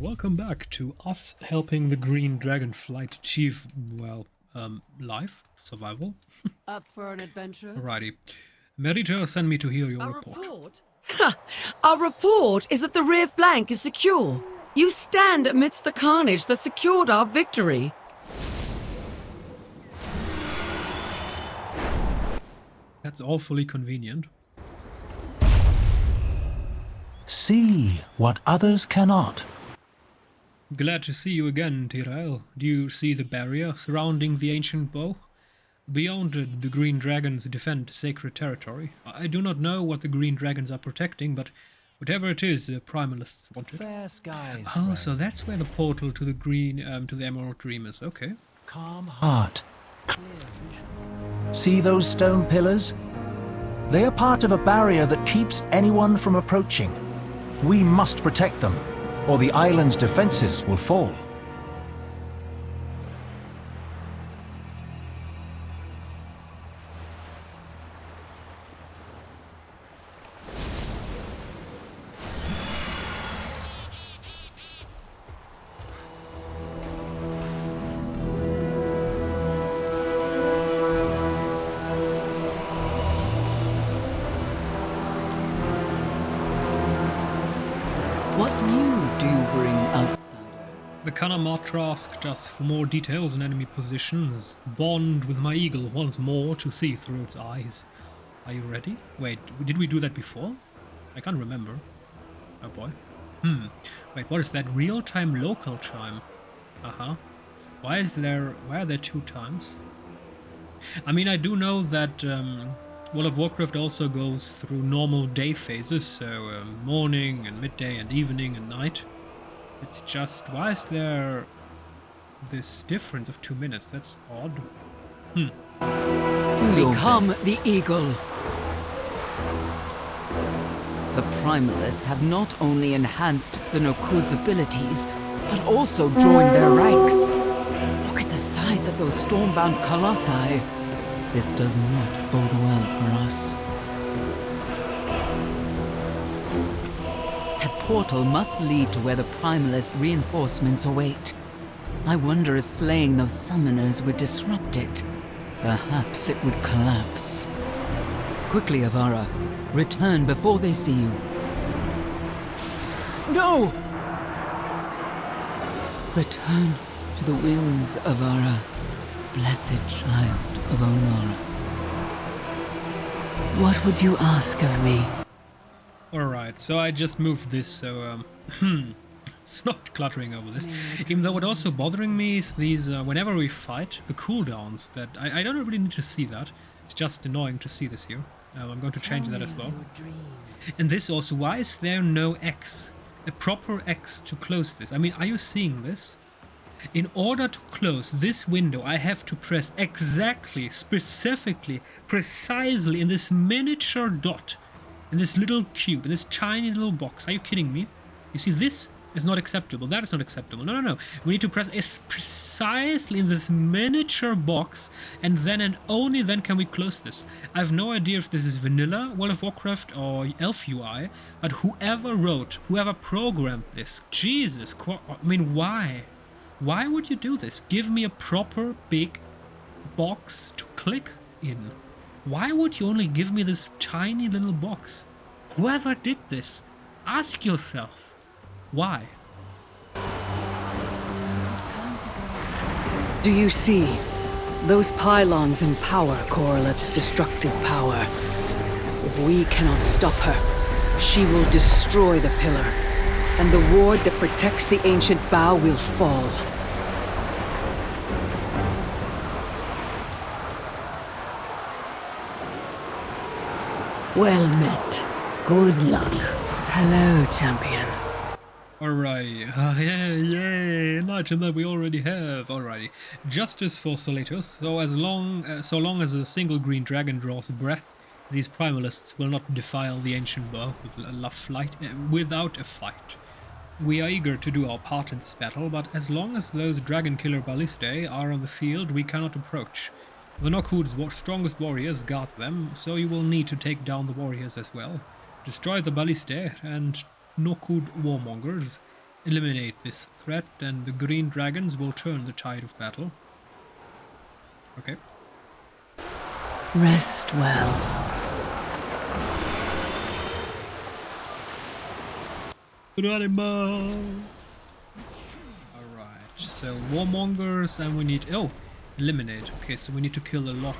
welcome back to us helping the green dragonflight achieve, well, life, survival. Up for an adventure? Alrighty. Merita sent me to hear your A report. report? Ha! Our report is that the rear flank is secure. You stand amidst the carnage that secured our victory. That's awfully convenient. See what others cannot. Glad to see you again, Tyrell. Do you see the barrier surrounding the ancient bow? Beyond it, the green dragons defend sacred territory. I do not know what the green dragons are protecting, but whatever it is, the primalists want it. Fair skies. Oh, friend. so that's where the portal to the green, to the Emerald Dream is. Okay. Calm heart. See those stone pillars? They are part of a barrier that keeps anyone from approaching. We must protect them, or the island's defenses will fall. What news do you bring, outsider? The Kanamatra asked us for more details on enemy positions. Bond with my eagle once more to see through its eyes. Are you ready? Wait, did we do that before? I can't remember. Oh boy. Wait, what is that? Real-time local time? Uh-huh. Why are there two times? I mean, I do know that World of Warcraft also goes through normal day phases, so morning and midday and evening and night. It's just, why is there this difference of 2 minutes? That's odd. Become the eagle. The primalists have not only enhanced the Nokud's abilities, but also joined their ranks. Look at the size of those stormbound colossi. This does not bode well for us. That portal must lead to where the primalist reinforcements await. I wonder if slaying those summoners would disrupt it. Perhaps it would collapse. Quickly, Avara. Return before they see you. No! Return to the winds, Avara. Blessed child of Onara. What would you ask of me? Alright, so I just moved this, so it's not cluttering over this. Even though what also bothering me is these, whenever we fight, the cooldowns that, I don't really need to see that. It's just annoying to see this here. I'm going to change that as well. And this also, why is there no X? A proper X to close this? I mean, are you seeing this? In order to close this window, I have to press exactly, specifically, precisely in this miniature dot, in this little cube, in this tiny little box. Are you kidding me? You see, this is not acceptable. That is not acceptable. No, no, no. We need to press precisely in this miniature box, and then and only then can we close this. I have no idea if this is vanilla World of Warcraft or Elf UI, but whoever programmed this, Jesus, I mean, why? Why would you do this? Give me a proper big box to click in. Why would you only give me this tiny little box? Whoever did this, ask yourself, why? Do you see? Those pylons empower Correlate's destructive power. If we cannot stop her, she will destroy the pillar, and the ward that protects the ancient bow will fall. Well met. Good luck. Hello, champion. Alrighty, yay, imagine that we already have. Alrighty, justice for Salatus. So long as a single green dragon draws a breath, these primalists will not defile the ancient bow without a fight. We are eager to do our part in this battle, but as long as those dragon killer ballistae are on the field, we cannot approach. The Nokud's strongest warriors guard them, so you will need to take down the warriors as well. Destroy the ballistae and Nokud warmongers, eliminate this threat, then the green dragons will turn the tide of battle. Okay. Rest well. Alright, so warmongers, and we need... Oh, eliminate. Okay, so we need to kill a lot.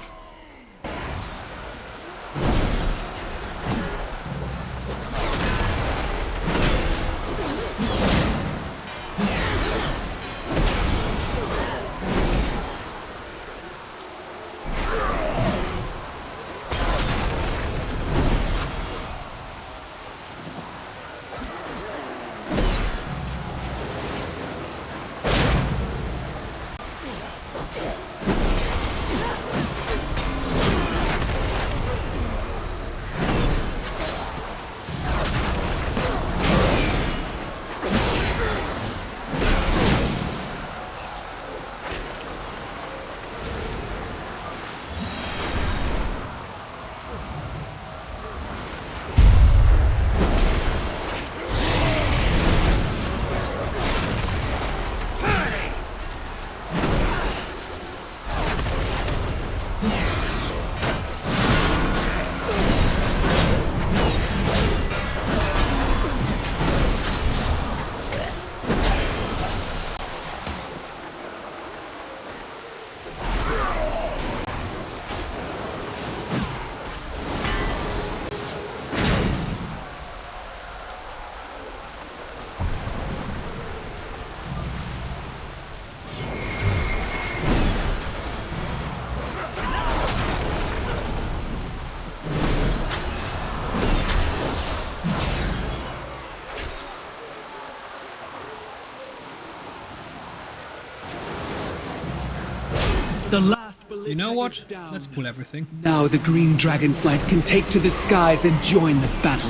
The last You know ballista what? is down. Let's pull everything. Now the green dragonflight can take to the skies and join the battle.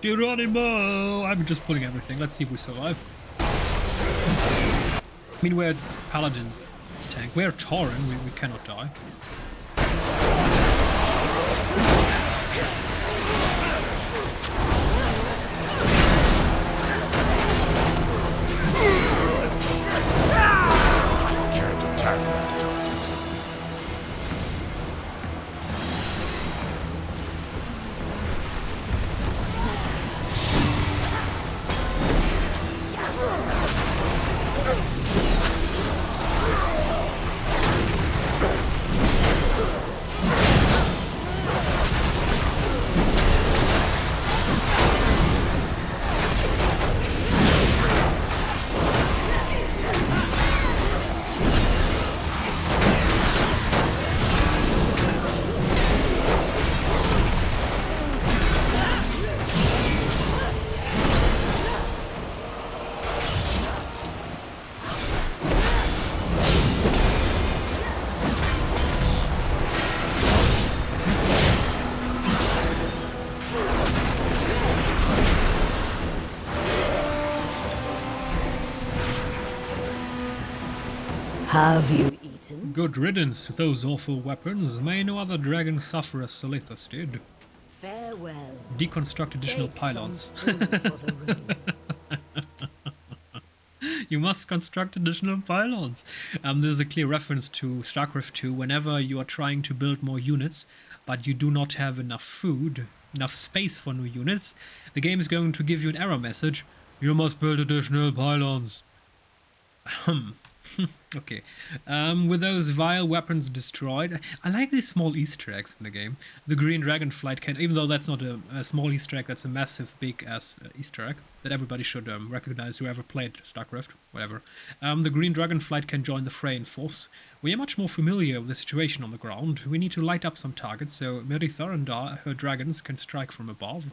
Geronimo! I'm just pulling everything. Let's see if we survive. I mean, we're Paladin tank. We're Tauren. We cannot die. Have you eaten? Good riddance to those awful weapons. May no other dragon suffer as Solithus did. Farewell. Deconstruct additional Take pylons. some food for the room. You must construct additional pylons. This is a clear reference to StarCraft 2. Whenever you are trying to build more units, but you do not have enough food, enough space for new units, the game is going to give you an error message. You must build additional pylons. Okay. With those vile weapons destroyed, I like these small Easter eggs in the game. The green dragonflight can, even though that's not a small Easter egg, that's a massive, big ass Easter egg that everybody should recognize, whoever played StarCraft, whatever. The green dragonflight can join the fray in force. We are much more familiar with the situation on the ground. We need to light up some targets so Merithra and her dragons can strike from above.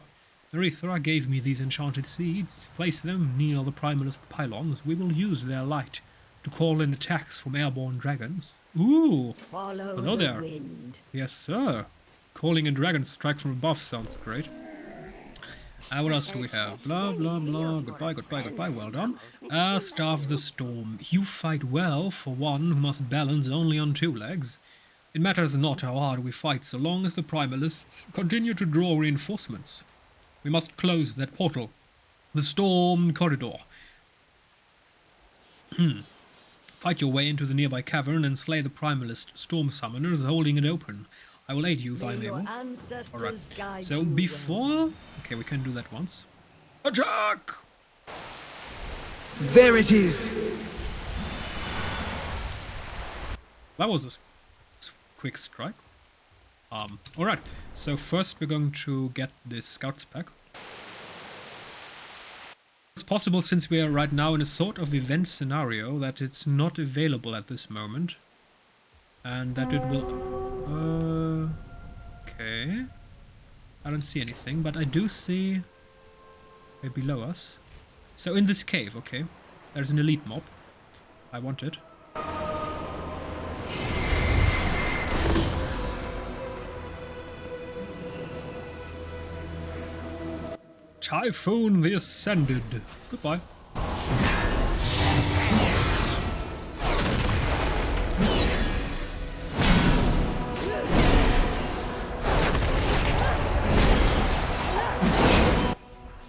Merithra gave me these enchanted seeds. Place them near the primalist pylons. We will use their light to call in attacks from airborne dragons. Ooh! Follow Hello the there. wind. Yes, sir. Calling in dragons strike from above sounds great. What else do we have? Blah, blah, blah. Goodbye, goodbye, goodbye. Well done. Starve the storm. You fight well for one who must balance only on two legs. It matters not how hard we fight, so long as the Primalists continue to draw reinforcements. We must close that portal. The Storm Corridor. Fight your way into the nearby cavern and slay the Primalist Storm Summoners holding it open. I will aid you if I am able. Alright, so before... Okay, we can do that once. Attack! There it is! That was a quick strike. Alright, so first we're going to get this Scouts pack. It's possible, since we are right now in a sort of event scenario, that it's not available at this moment. And that it will... okay. I don't see anything, but I do see... right below us. So in this cave, okay. There's an elite mob. I want it. Typhoon the Ascended. Goodbye.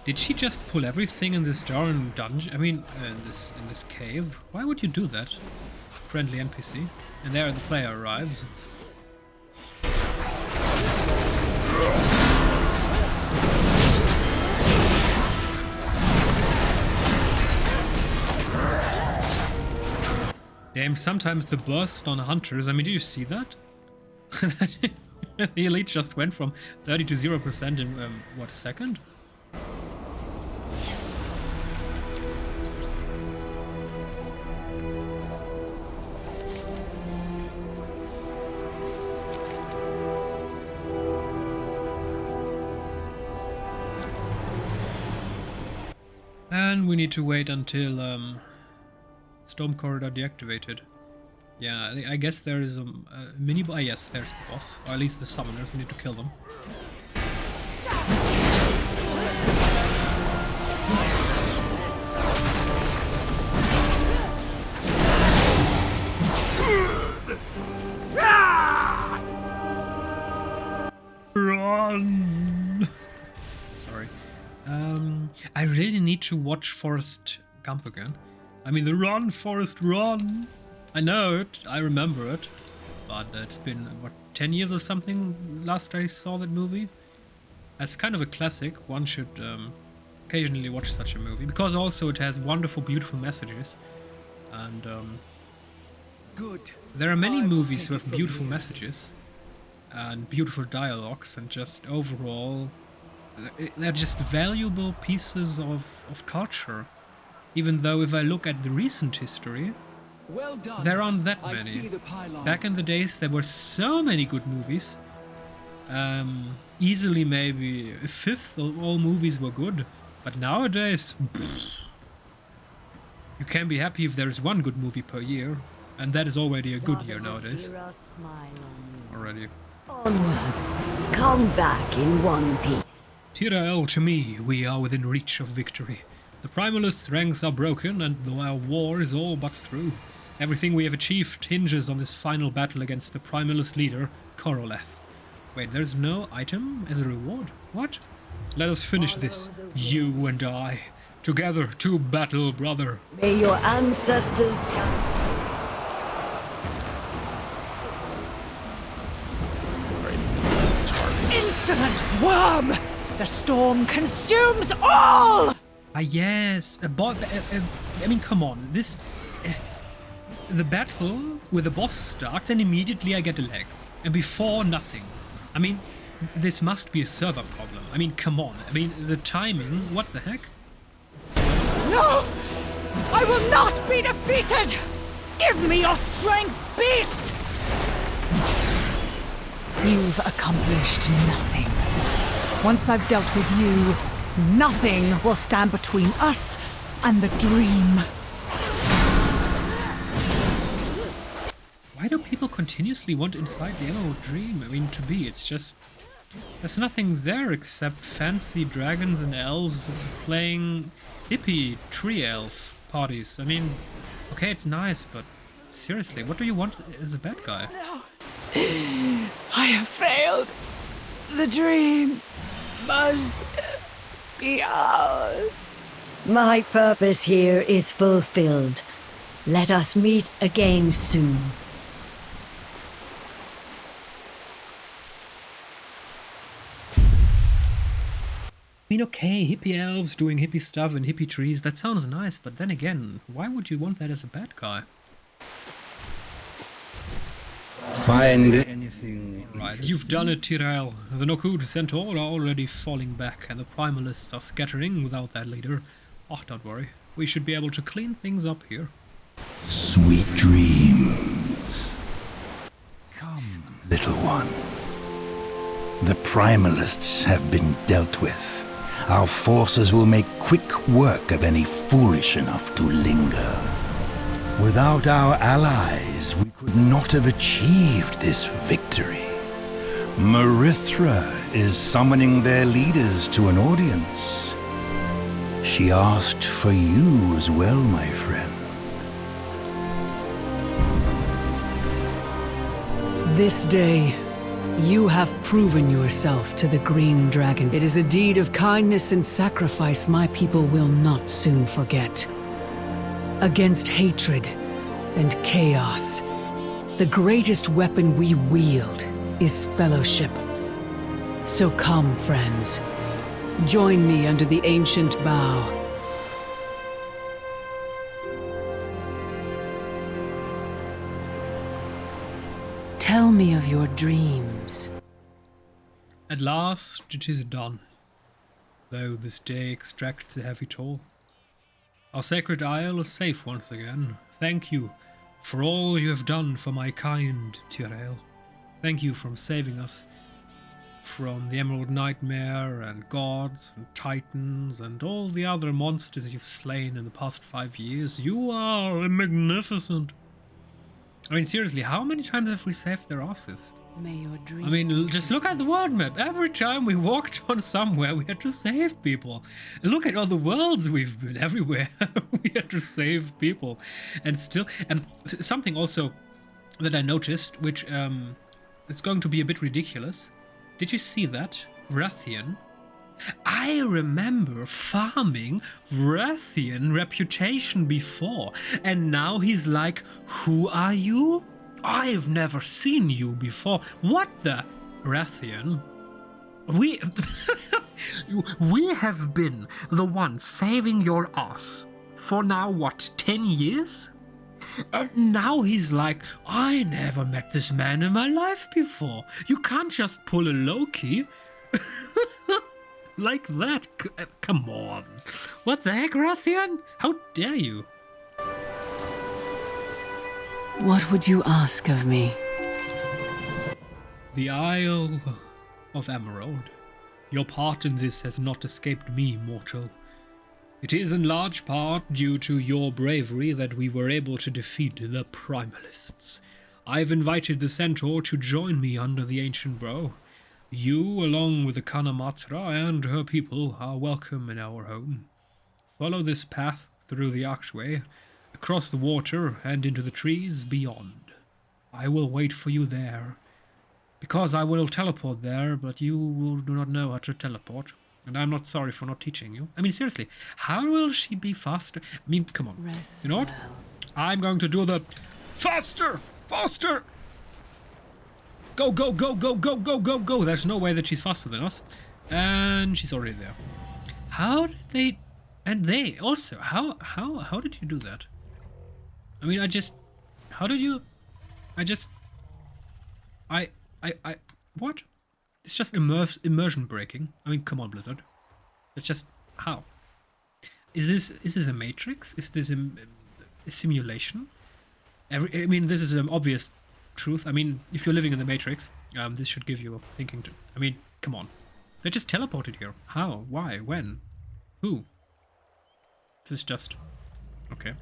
Did she just pull everything in this darn dungeon? I mean, in this cave? Why would you do that? Friendly NPC. And there the player arrives. Damn, sometimes the burst on hunters, I mean, do you see that? The elite just went from 30 to 0% in, what, a second? And we need to wait until, Storm Corridor deactivated. Yeah, I guess there is a mini boss. Yes, there's the boss. Or at least the summoners. We need to kill them. Run! Sorry. I really need to watch Forest Gump again. I mean, the run, Forest, run! I know it, I remember it. But it's been, what, 10 years or something last I saw that movie? That's kind of a classic. One should occasionally watch such a movie. Because also it has wonderful, beautiful messages. And Good. there are many movies who have beautiful messages. And beautiful dialogues. And just overall, they're just valuable pieces of culture. Even though if I look at the recent history, Well done. there aren't that I many. see the pylon. Back in the days there were so many good movies. Easily maybe a fifth of all movies were good. But nowadays, you can be happy if there is one good movie per year. And that is already a good year nowadays. Already. Onward. Come back in one piece. Tirael, to me, we are within reach of victory. The Primalist ranks are broken, and our war is all but through. Everything we have achieved hinges on this final battle against the Primalist leader, Koroleth. Wait, there's no item as a reward? What? Let us finish this, you and I. Together to battle, brother. May your ancestors guide. Insolent worm! The storm consumes all! Ah yes, I mean, come on, this... the battle with the boss starts and immediately I get a lag. And before, nothing. I mean, this must be a server problem. I mean, come on. I mean, the timing, what the heck? No! I will not be defeated! Give me your strength, beast! You've accomplished nothing. Once I've dealt with you, nothing will stand between us and the dream. Why do people continuously want inside the Emerald Dream? I mean, to be, it's just... there's nothing there except fancy dragons and elves playing hippie tree elf parties. I mean, okay, it's nice, but seriously, what do you want as a bad guy? No, I have failed. The dream must be ours. My purpose here is fulfilled. Let us meet again soon. I mean, okay, hippie elves doing hippie stuff and hippie trees, that sounds nice, but then again, why would you want that as a bad guy? Find anything. Right, you've done it, Tyrell. The Nokud Centaur are already falling back, and the Primalists are scattering without that leader. Oh, don't worry. We should be able to clean things up here. Sweet dreams. Come, little one. The Primalists have been dealt with. Our forces will make quick work of any foolish enough to linger. Without our allies, we could not have achieved this victory. Marithra is summoning their leaders to an audience. She asked for you as well, my friend. This day, you have proven yourself to the Green Dragon. It is a deed of kindness and sacrifice my people will not soon forget. Against hatred and chaos, the greatest weapon we wield is fellowship. So come, friends. Join me under the ancient bough. Tell me of your dreams. At last it is done, though this day extracts a heavy toll. Our sacred isle is safe once again. Thank you for all you have done for my kind, Tyrell. Thank you for saving us from the Emerald Nightmare and gods and titans and all the other monsters you've slain in the past 5 years. You are magnificent. I mean, seriously, how many times have we saved their asses? May your dreams. I mean, just look at the world map. Every time we walked on somewhere, we had to save people. Look at all the worlds we've been. Everywhere we had to save people. And still, and something also that I noticed, which is going to be a bit ridiculous. Did you see that? Rathian. I remember farming Rathian reputation before, and now he's like, who are you? I've never seen you before. What the? Rathian? We have been the ones saving your ass for now, what, 10 years? And now he's like, I never met this man in my life before. You can't just pull a Loki. Like that. Come on. What the heck, Rathian? How dare you? What would you ask of me? The Isle of Emerald. Your part in this has not escaped me, mortal. It is in large part due to your bravery that we were able to defeat the Primalists. I've invited the Centaur to join me under the ancient brow. You, along with the Kanamatra and her people, are welcome in our home. Follow this path through the archway, across the water and into the trees beyond. I will wait for you there, because I will teleport there, but you do not know how to teleport, and I'm not sorry for not teaching you. I mean, seriously, how will she be faster? I mean, come on. You know what? I'm going to do the faster! Faster! Go, go, go, go, go, go, go, go! There's no way that she's faster than us. And she's already there. How did they... And they also... How did you do that? I mean, how did you... What? It's just immersion breaking. I mean, come on, Blizzard. It's just... How? Is this a Matrix? Is this a simulation? I mean, this is an obvious truth. I mean, if you're living in the Matrix, this should give you a thinking to... I mean, come on. They just teleported here. How? Why? When? Who? This is just... Okay.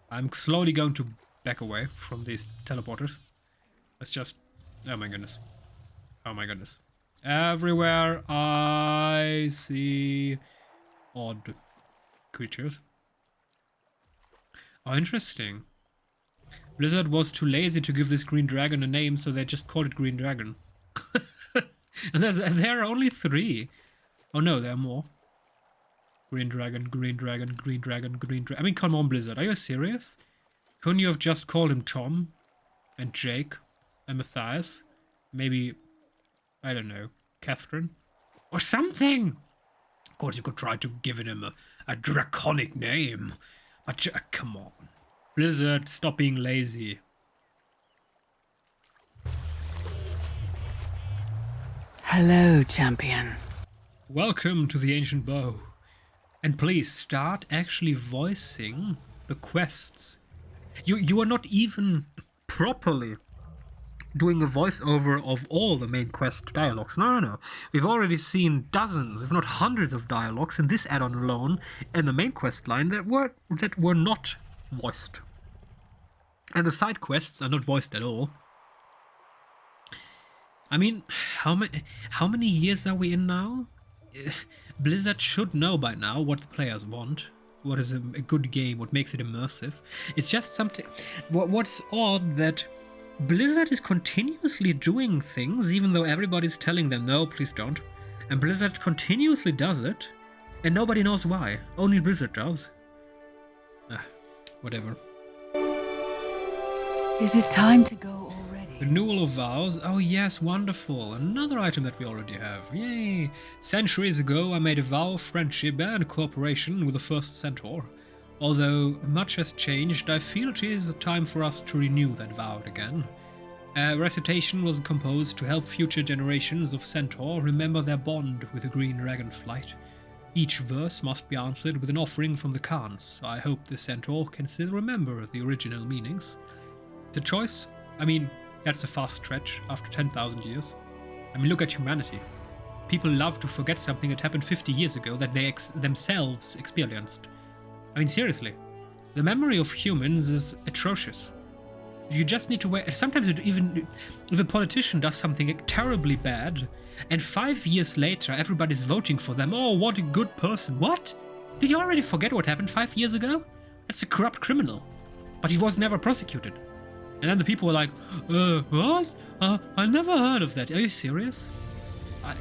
I'm slowly going to back away from these teleporters. Let's just... Oh my goodness. Oh my goodness. Everywhere I see odd creatures. Oh, interesting. Blizzard was too lazy to give this green dragon a name, so they just called it Green Dragon. And there are only 3. Oh no, there are more. Green Dragon, Green Dragon, Green Dragon, Green Dragon. I mean, come on, Blizzard. Are you serious? Couldn't you have just called him Tom? And Jake? And Matthias? Maybe, I don't know, Catherine? Or something! Of course, you could try to give him a draconic name. But come on. Blizzard, stop being lazy. Hello, champion. Welcome to the Ancient Bow. And please start actually voicing the quests. You are not even properly doing a voiceover of all the main quest dialogues. No. We've already seen dozens, if not hundreds of dialogues in this add-on alone and the main quest line that were not voiced. And the side quests are not voiced at all. I mean, how many years are we in now? Blizzard should know by now what the players want. What is a good game, what makes it immersive. It's just something... What's odd that Blizzard is continuously doing things even though everybody's telling them, no, please don't. And Blizzard continuously does it, and nobody knows why. Only Blizzard does. Whatever. Is it time to go already? Renewal of vows. Oh yes, wonderful. Another item that we already have. Yay. Centuries ago I made a vow of friendship and cooperation with the first centaur. Although much has changed, I feel it is time for us to renew that vow again. A recitation was composed to help future generations of centaur remember their bond with the green dragonflight. Each verse must be answered with an offering from the Khans. I hope the centaur can still remember the original meanings. The choice? I mean, that's a fast stretch after 10,000 years. I mean, look at humanity. People love to forget something that happened 50 years ago that they themselves experienced. I mean, seriously. The memory of humans is atrocious. You just need to wait. Sometimes even if a politician does something terribly bad, and 5 years later everybody's voting for them, oh, what a good person. What? Did you already forget what happened 5 years ago? That's a corrupt criminal. But he was never prosecuted. And then the people were like, what? I never heard of that. Are you serious?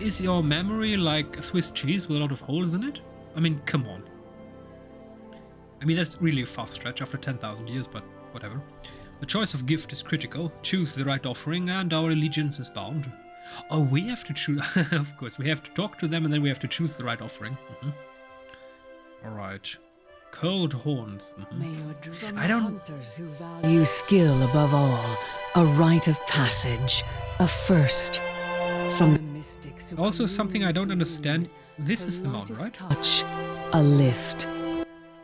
Is your memory like Swiss cheese with a lot of holes in it? I mean, come on. I mean, that's really a fast stretch after 10,000 years, but whatever. The choice of gift is critical. Choose the right offering and our allegiance is bound. Oh, we have to choose. Of course, we have to talk to them and then we have to choose the right offering. Alright. Cold horns. I don't... Hunters who value skill above all, a rite of passage, a first. From the mystics who also, something I don't understand. This is the mount, right? Touch, a lift.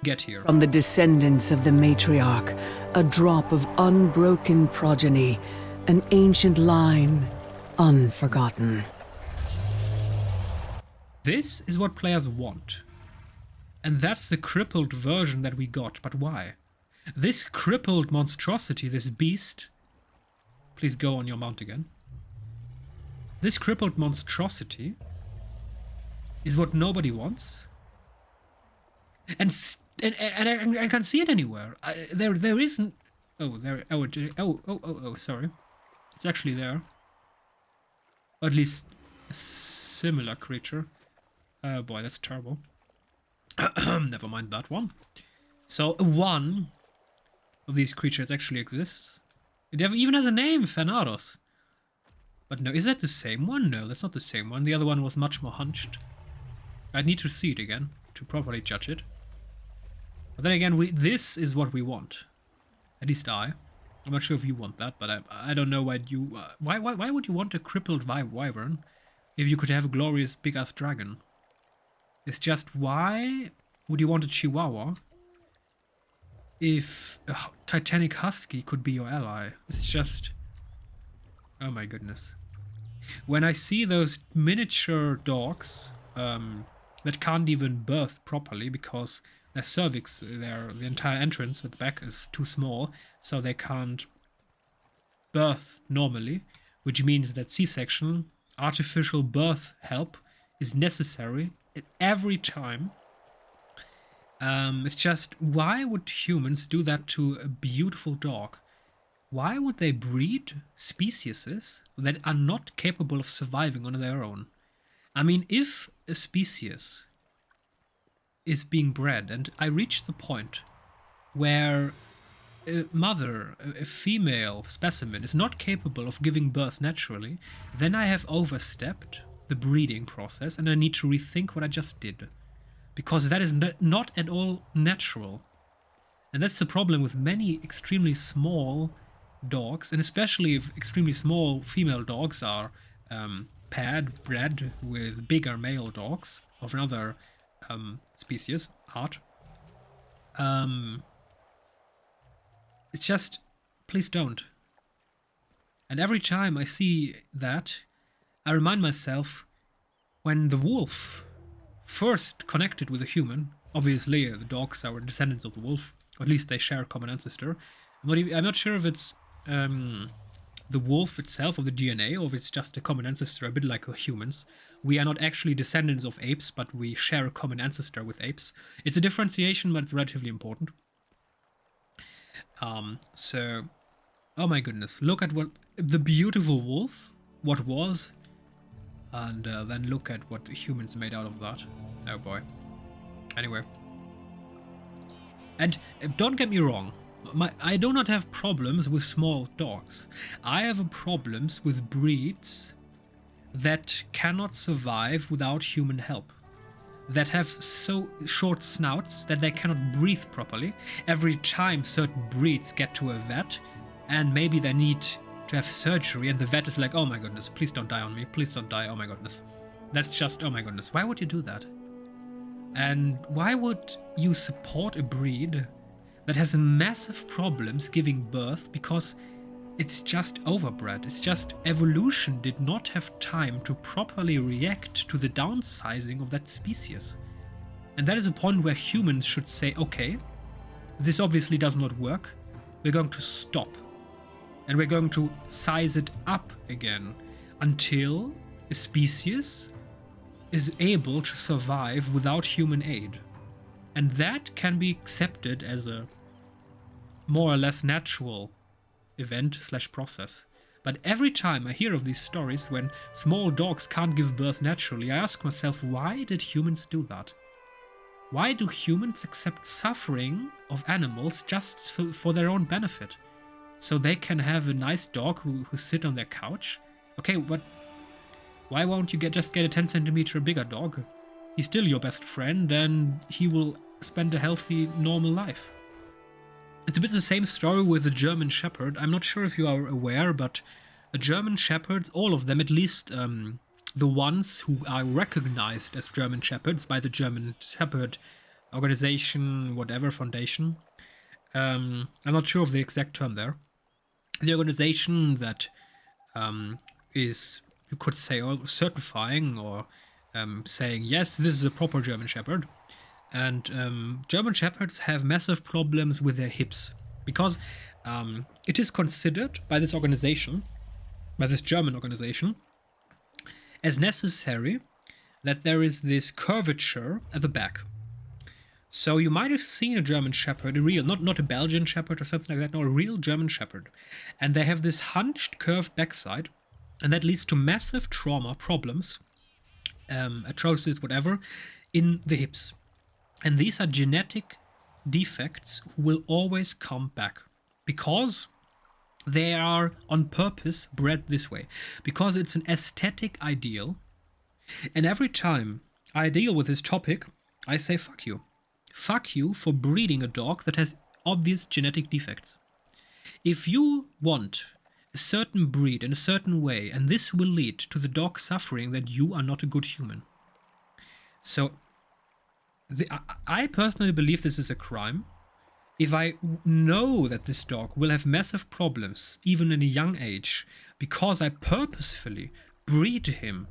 Get here. From the descendants of the matriarch, a drop of unbroken progeny, an ancient line, unforgotten. This is what players want. And that's the crippled version that we got, but why? This crippled monstrosity, this beast... Please go on your mount again. This crippled monstrosity is what nobody wants. And I can't see it anywhere. There isn't... Oh, there... Oh, sorry. It's actually there. Or at least a similar creature. Oh boy, that's terrible. Never mind that one. So, one of these creatures actually exists. It even has a name, Fenaros. But no, is that the same one? No, that's not the same one. The other one was much more hunched. I need to see it again to properly judge it. But then again, this is what we want. At least I. I'm not sure if you want that, but I don't know why you... why would you want a crippled wyvern if you could have a glorious big-ass dragon? It's just, why would you want a chihuahua if a titanic husky could be your ally? It's just... Oh my goodness. When I see those miniature dogs that can't even birth properly because their cervix, the entire entrance at the back is too small, so they can't birth normally, which means that C-section, artificial birth help, is necessary at every time. It's just, why would humans do that to a beautiful dog? why would they breed species that are not capable of surviving on their own? I mean, if a species is being bred and I reach the point where a mother, a female specimen, is not capable of giving birth naturally, then I have overstepped the breeding process and I need to rethink what I just did. Because that is not at all natural. And that's the problem with many extremely small dogs, and especially if extremely small female dogs are bred with bigger male dogs of another species, art. It's just, please don't. And every time I see that, I remind myself when the wolf first connected with a human, obviously the dogs are descendants of the wolf, or at least they share a common ancestor. I'm not sure if it's the wolf itself, or the DNA, or if it's just a common ancestor, a bit like the humans. We are not actually descendants of apes, but we share a common ancestor with apes. It's a differentiation, but it's relatively important. So, oh my goodness, look at what the beautiful wolf, what was, and then look at what the humans made out of that. Oh boy. Anyway. And don't get me wrong, I do not have problems with small dogs. I have problems with breeds that cannot survive without human help. That have so short snouts that they cannot breathe properly. Every time certain breeds get to a vet and maybe they need to have surgery and the vet is like, oh my goodness, please don't die on me, please don't die, oh my goodness. That's just, oh my goodness, why would you do that? And why would you support a breed that has massive problems giving birth because it's just overbred? It's just evolution did not have time to properly react to the downsizing of that species. And that is a point where humans should say, okay, this obviously does not work, we're going to stop. And we're going to size it up again until a species is able to survive without human aid. And that can be accepted as a more or less natural event/process. But every time I hear of these stories when small dogs can't give birth naturally, I ask myself, why did humans do that? Why do humans accept suffering of animals just for their own benefit? So they can have a nice dog who sit on their couch? Okay, but why won't you just get a 10 centimeter bigger dog? He's still your best friend and he will spend a healthy, normal life. It's a bit the same story with the German Shepherd. I'm not sure if you are aware, but German Shepherds, all of them, at least the ones who are recognized as German Shepherds by the German Shepherd organization, whatever, foundation. I'm not sure of the exact term there. The organization that is, you could say, certifying or saying, yes, this is a proper German Shepherd. And German Shepherds have massive problems with their hips because it is considered by this organization, by this German organization, as necessary that there is this curvature at the back. So you might have seen a German Shepherd, a real, not a Belgian Shepherd or something like that, no, a real German Shepherd. And they have this hunched, curved backside, and that leads to massive trauma problems, atrocious, whatever, in the hips. And these are genetic defects who will always come back because they are on purpose bred this way, because it's an aesthetic ideal. And every time I deal with this topic, I say, fuck you. Fuck you for breeding a dog that has obvious genetic defects. If you want a certain breed in a certain way, and this will lead to the dog suffering, then you are not a good human. So I personally believe this is a crime. If I know that this dog will have massive problems, even in a young age, because I purposefully breed him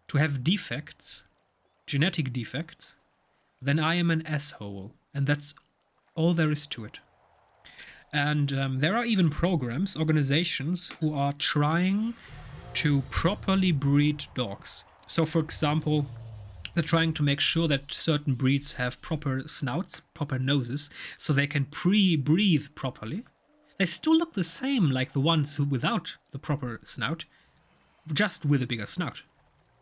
to have defects, genetic defects, then I am an asshole. And that's all there is to it. And there are even programs, organizations who are trying to properly breed dogs. So, for example, they're trying to make sure that certain breeds have proper snouts, proper noses, so they can breathe properly. They still look the same like the ones without the proper snout, just with a bigger snout.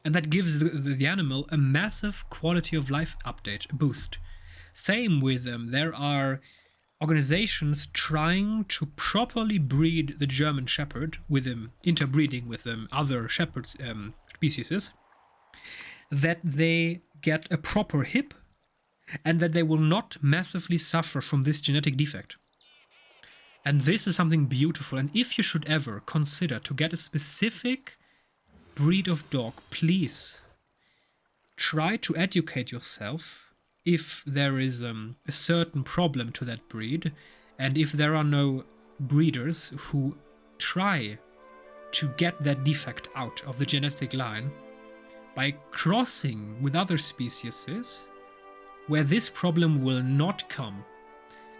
And that gives the animal a massive quality of life update, a boost. Same with them. There are organizations trying to properly breed the German Shepherd with interbreeding with other Shepherd species, that they get a proper hip and that they will not massively suffer from this genetic defect. And this is something beautiful. And if you should ever consider to get a specific breed of dog, please try to educate yourself if there is a certain problem to that breed, and if there are no breeders who try to get that defect out of the genetic line by crossing with other species where this problem will not come.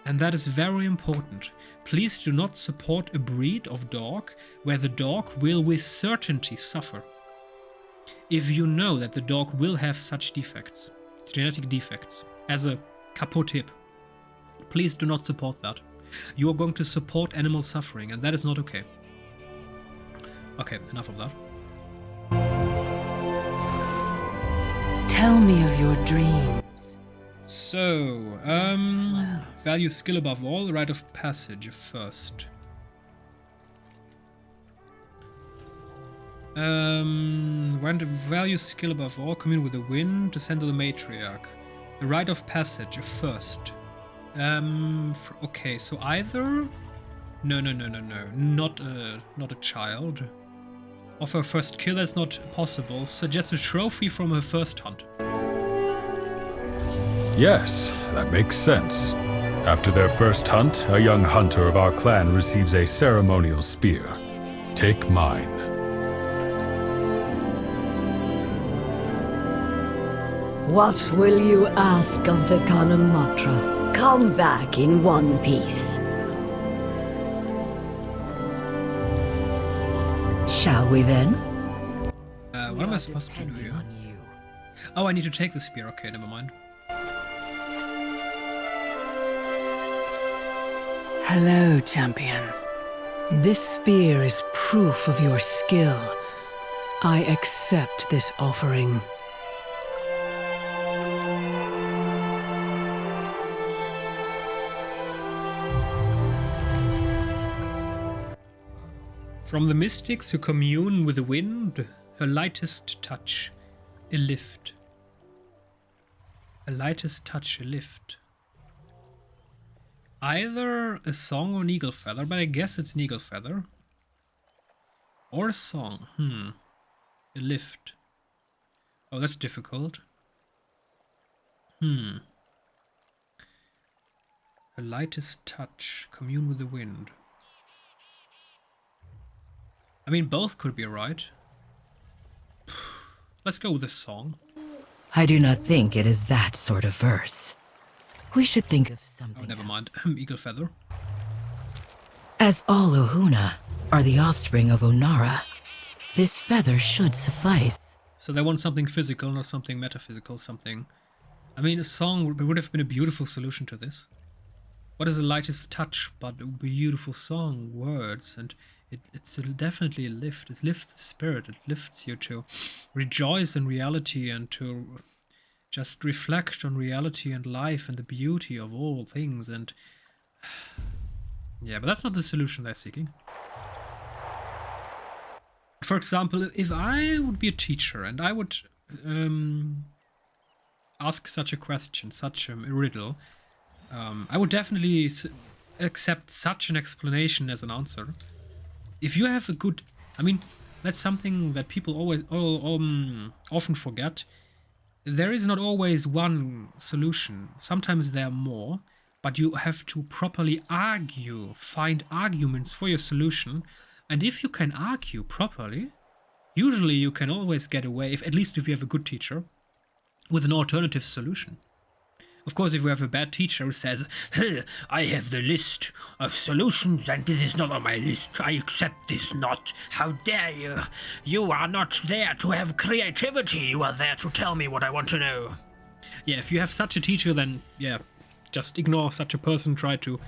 And that is very important. Please do not support a breed of dog where the dog will with certainty suffer. If you know that the dog will have such defects, genetic defects, as a kaput hip, please do not support that. You are going to support animal suffering, and that is not okay. Okay, enough of that. Tell me of your dreams. So, value skill above all, rite of passage first. Value skill above all, commune with the wind, descend of the matriarch. The rite of passage first. Okay, so either... No, not a child. Of her first kill, that's not possible. Suggest a trophy from her first hunt. Yes, that makes sense. After their first hunt, a young hunter of our clan receives a ceremonial spear. Take mine. What will you ask of Vikanamatra? Come back in one piece. Shall we then? What am I supposed to do here? Oh, I need to take the spear. Okay, never mind. Hello, champion. This spear is proof of your skill. I accept this offering. From the mystics who commune with the wind, her lightest touch, a lift. A lightest touch, a lift. Either a song or an eagle feather, but I guess it's an eagle feather. Or a song. A lift. Oh, that's difficult. A lightest touch, commune with the wind. I mean, both could be right. Let's go with a song. I do not think it is that sort of verse. We should think of something. Oh, never mind. else. Eagle feather. As all Ohuna are the offspring of Onara, this feather should suffice. So they want something physical, not something metaphysical, something... I mean, a song would have been a beautiful solution to this. What is the lightest touch but a beautiful song, words, and it's definitely a lift. It lifts the spirit, it lifts you to rejoice in reality and to just reflect on reality and life and the beauty of all things, and... Yeah, but that's not the solution they're seeking. For example, if I would be a teacher and I would ask such a question, such a riddle, I would definitely accept such an explanation as an answer. If you have a good... I mean, that's something that people often forget. There is not always one solution. Sometimes there are more, but you have to properly argue, find arguments for your solution. And if you can argue properly, usually you can always get away, at least if you have a good teacher, with an alternative solution. Of course, if you have a bad teacher who says, "Hey, I have the list of solutions and this is not on my list, I accept this not. How dare you? You are not there to have creativity, you are there to tell me what I want to know." Yeah, if you have such a teacher, then yeah, just ignore such a person, try to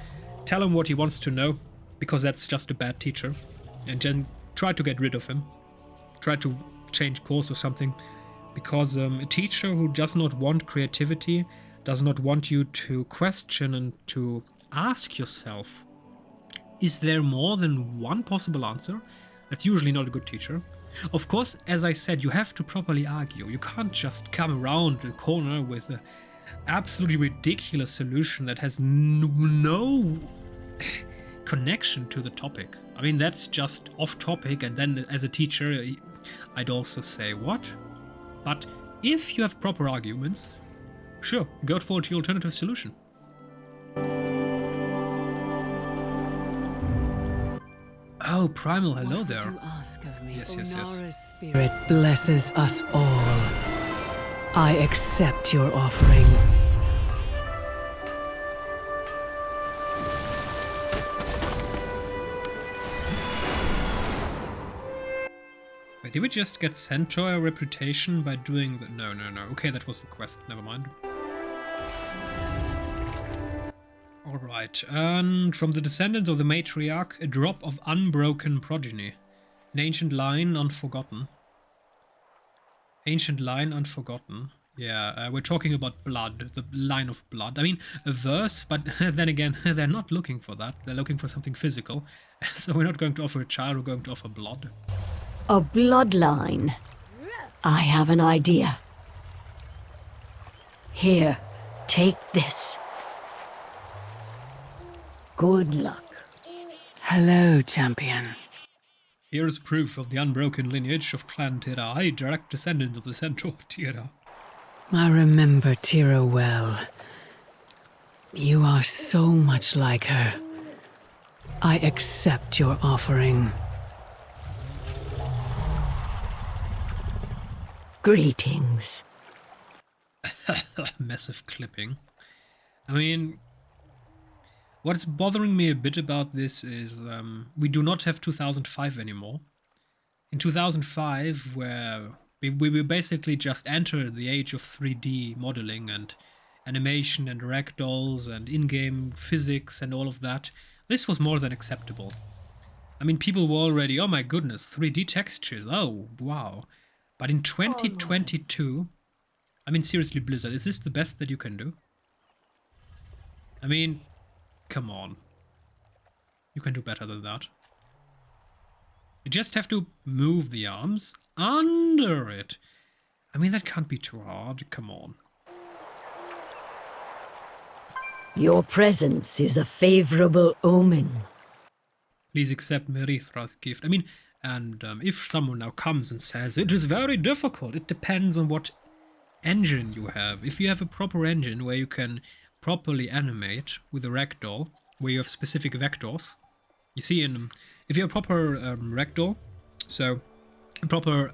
tell him what he wants to know, because that's just a bad teacher, and then try to get rid of him. Try to change course or something, because a teacher who does not want creativity, does not want you to question and to ask yourself, is there more than one possible answer? That's usually not a good teacher. Of course, as I said, you have to properly argue. You can't just come around the corner with an absolutely ridiculous solution that has no connection to the topic. I mean, that's just off topic, and then as a teacher, I'd also say, what? But if you have proper arguments, sure, go for the alternative solution. Oh, Primal, hello What there. would you ask of me? Yes, yes, yes. Onara's spirit blesses us all. I accept your offering. Wait, did we just get Centaur reputation by doing the... No. Okay, that was the quest. Never mind. Alright, and from the descendants of the matriarch, a drop of unbroken progeny. An ancient line unforgotten. Ancient line unforgotten. Yeah, we're talking about blood, the line of blood. I mean, a verse, but then again, they're not looking for that. They're looking for something physical. So we're not going to offer a child, we're going to offer blood. A bloodline. I have an idea. Here, take this. Good luck. Hello, champion. Here is proof of the unbroken lineage of Clan Tira, a direct descendant of the Centaur Tira. I remember Tira well. You are so much like her. I accept your offering. Greetings. Massive clipping. I mean, what's bothering me a bit about this is we do not have 2005 anymore. In 2005, where we basically just entered the age of 3D modeling and animation and ragdolls and in-game physics and all of that, this was more than acceptable. I mean, people were already, oh my goodness, 3D textures, oh wow. But in 2022, I mean, seriously, Blizzard, is this the best that you can do? I mean, come on. You can do better than that. You just have to move the arms under it. I mean, that can't be too hard. Come on. Your presence is a favorable omen. Please accept Merithra's gift. I mean, and if someone now comes and says, it is very difficult, it depends on what engine you have. If you have a proper engine where you can properly animate with a ragdoll, where you have specific vectors, you see, if you have a proper ragdoll, so a proper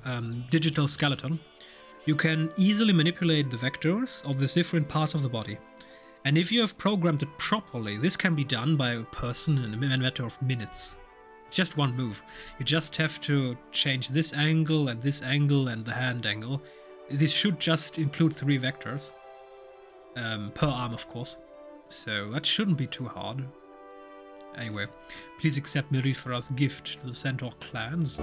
digital skeleton, you can easily manipulate the vectors of the different parts of the body. And if you have programmed it properly, this can be done by a person in a matter of minutes. It's just one move. You just have to change this angle and the hand angle. This should just include 3 vectors. Per arm, of course. So that shouldn't be too hard. Anyway, please accept Merithra's gift to the Centaur clans.